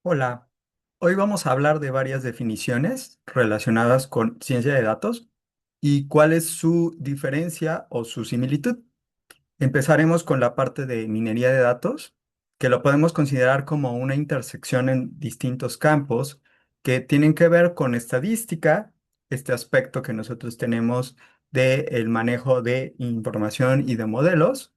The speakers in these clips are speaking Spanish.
Hola, hoy vamos a hablar de varias definiciones relacionadas con ciencia de datos y cuál es su diferencia o su similitud. Empezaremos con la parte de minería de datos, que lo podemos considerar como una intersección en distintos campos que tienen que ver con estadística, este aspecto que nosotros tenemos del manejo de información y de modelos.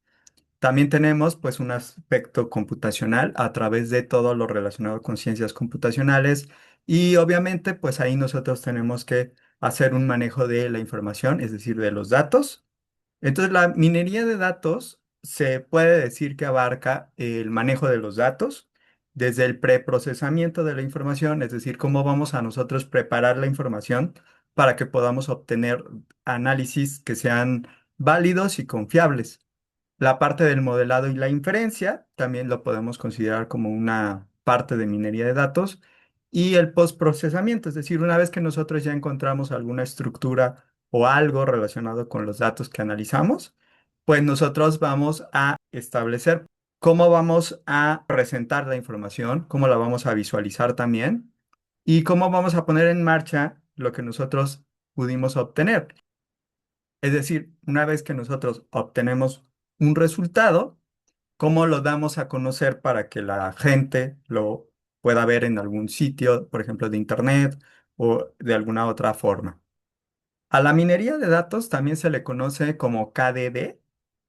También tenemos pues un aspecto computacional a través de todo lo relacionado con ciencias computacionales y obviamente pues ahí nosotros tenemos que hacer un manejo de la información, es decir, de los datos. Entonces la minería de datos se puede decir que abarca el manejo de los datos desde el preprocesamiento de la información, es decir, cómo vamos a nosotros preparar la información para que podamos obtener análisis que sean válidos y confiables. La parte del modelado y la inferencia también lo podemos considerar como una parte de minería de datos. Y el postprocesamiento, es decir, una vez que nosotros ya encontramos alguna estructura o algo relacionado con los datos que analizamos, pues nosotros vamos a establecer cómo vamos a presentar la información, cómo la vamos a visualizar también y cómo vamos a poner en marcha lo que nosotros pudimos obtener. Es decir, una vez que nosotros obtenemos un resultado, ¿cómo lo damos a conocer para que la gente lo pueda ver en algún sitio, por ejemplo, de internet o de alguna otra forma? A la minería de datos también se le conoce como KDD.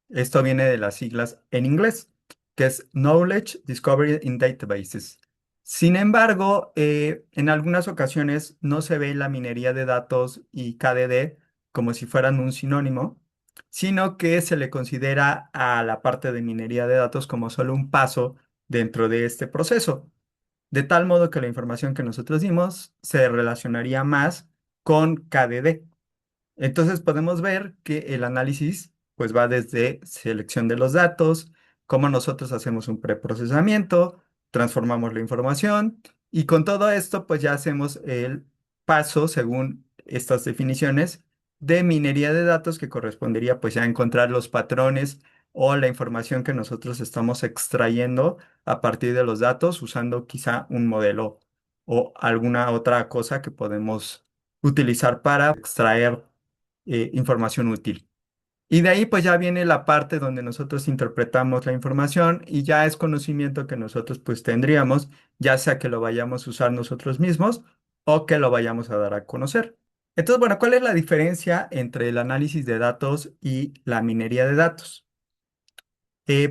Esto viene de las siglas en inglés, que es Knowledge Discovery in Databases. Sin embargo, en algunas ocasiones no se ve la minería de datos y KDD como si fueran un sinónimo, sino que se le considera a la parte de minería de datos como solo un paso dentro de este proceso, de tal modo que la información que nosotros dimos se relacionaría más con KDD. Entonces podemos ver que el análisis pues va desde selección de los datos, cómo nosotros hacemos un preprocesamiento, transformamos la información y con todo esto pues ya hacemos el paso según estas definiciones de minería de datos que correspondería pues ya a encontrar los patrones o la información que nosotros estamos extrayendo a partir de los datos usando quizá un modelo o alguna otra cosa que podemos utilizar para extraer información útil. Y de ahí pues ya viene la parte donde nosotros interpretamos la información y ya es conocimiento que nosotros pues tendríamos, ya sea que lo vayamos a usar nosotros mismos o que lo vayamos a dar a conocer. Entonces, bueno, ¿cuál es la diferencia entre el análisis de datos y la minería de datos?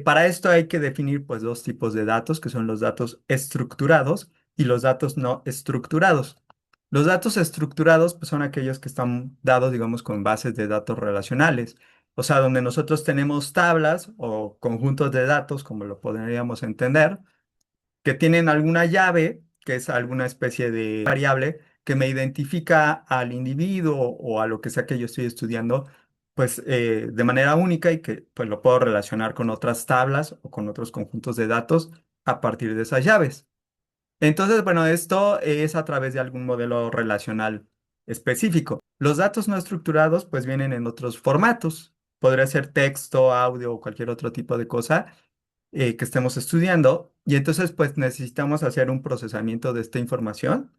Para esto hay que definir pues dos tipos de datos, que son los datos estructurados y los datos no estructurados. Los datos estructurados pues, son aquellos que están dados, digamos, con bases de datos relacionales, o sea, donde nosotros tenemos tablas o conjuntos de datos, como lo podríamos entender, que tienen alguna llave, que es alguna especie de variable que me identifica al individuo o a lo que sea que yo estoy estudiando, pues de manera única y que pues lo puedo relacionar con otras tablas o con otros conjuntos de datos a partir de esas llaves. Entonces, bueno, esto es a través de algún modelo relacional específico. Los datos no estructurados pues vienen en otros formatos. Podría ser texto, audio o cualquier otro tipo de cosa que estemos estudiando. Y entonces pues necesitamos hacer un procesamiento de esta información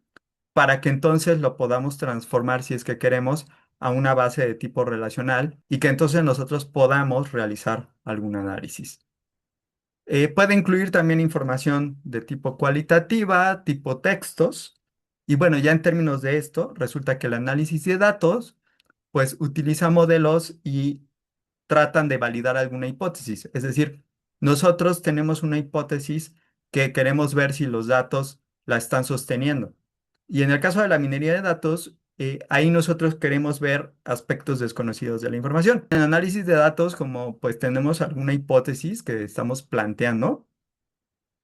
para que entonces lo podamos transformar si es que queremos a una base de tipo relacional y que entonces nosotros podamos realizar algún análisis. Puede incluir también información de tipo cualitativa, tipo textos. Y bueno, ya en términos de esto, resulta que el análisis de datos, pues utiliza modelos y tratan de validar alguna hipótesis. Es decir, nosotros tenemos una hipótesis que queremos ver si los datos la están sosteniendo. Y en el caso de la minería de datos, ahí nosotros queremos ver aspectos desconocidos de la información. En análisis de datos, como pues tenemos alguna hipótesis que estamos planteando,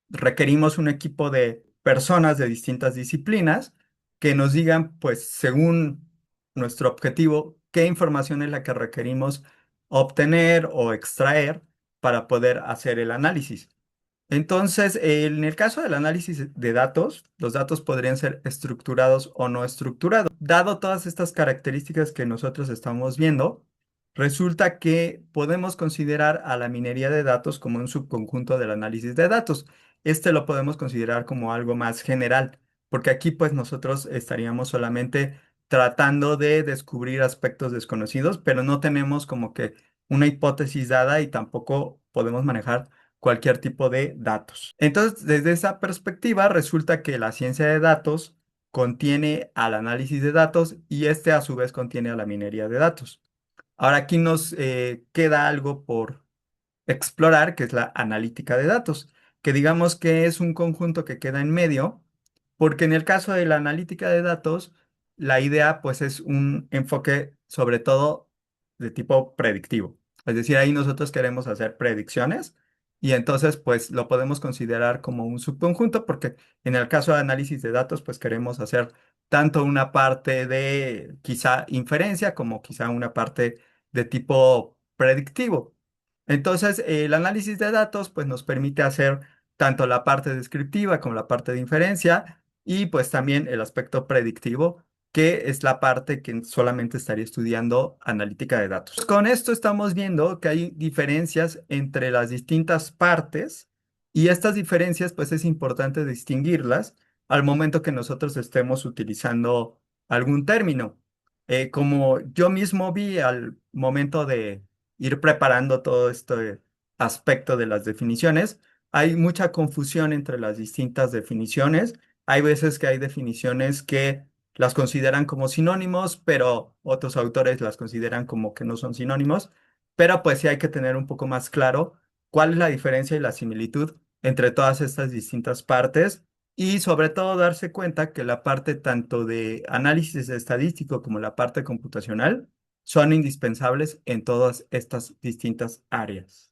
requerimos un equipo de personas de distintas disciplinas que nos digan, pues, según nuestro objetivo, qué información es la que requerimos obtener o extraer para poder hacer el análisis. Entonces, en el caso del análisis de datos, los datos podrían ser estructurados o no estructurados. Dado todas estas características que nosotros estamos viendo, resulta que podemos considerar a la minería de datos como un subconjunto del análisis de datos. este lo podemos considerar como algo más general, porque aquí pues nosotros estaríamos solamente tratando de descubrir aspectos desconocidos, pero no tenemos como que una hipótesis dada y tampoco podemos manejar cualquier tipo de datos. Entonces, desde esa perspectiva, resulta que la ciencia de datos contiene al análisis de datos y este a su vez contiene a la minería de datos. Ahora aquí nos queda algo por explorar, que es la analítica de datos, que digamos que es un conjunto que queda en medio, porque en el caso de la analítica de datos, la idea pues es un enfoque sobre todo de tipo predictivo. Es decir, ahí nosotros queremos hacer predicciones y entonces pues lo podemos considerar como un subconjunto porque en el caso de análisis de datos pues queremos hacer tanto una parte de quizá inferencia como quizá una parte de tipo predictivo. Entonces, el análisis de datos pues, nos permite hacer tanto la parte descriptiva como la parte de inferencia y pues también el aspecto predictivo, que es la parte que solamente estaría estudiando analítica de datos. Con esto estamos viendo que hay diferencias entre las distintas partes y estas diferencias pues es importante distinguirlas al momento que nosotros estemos utilizando algún término. Como yo mismo vi al momento de ir preparando todo este aspecto de las definiciones. Hay mucha confusión entre las distintas definiciones. Hay veces que hay definiciones que las consideran como sinónimos, pero otros autores las consideran como que no son sinónimos. Pero pues sí hay que tener un poco más claro cuál es la diferencia y la similitud entre todas estas distintas partes y sobre todo darse cuenta que la parte tanto de análisis estadístico como la parte computacional son indispensables en todas estas distintas áreas.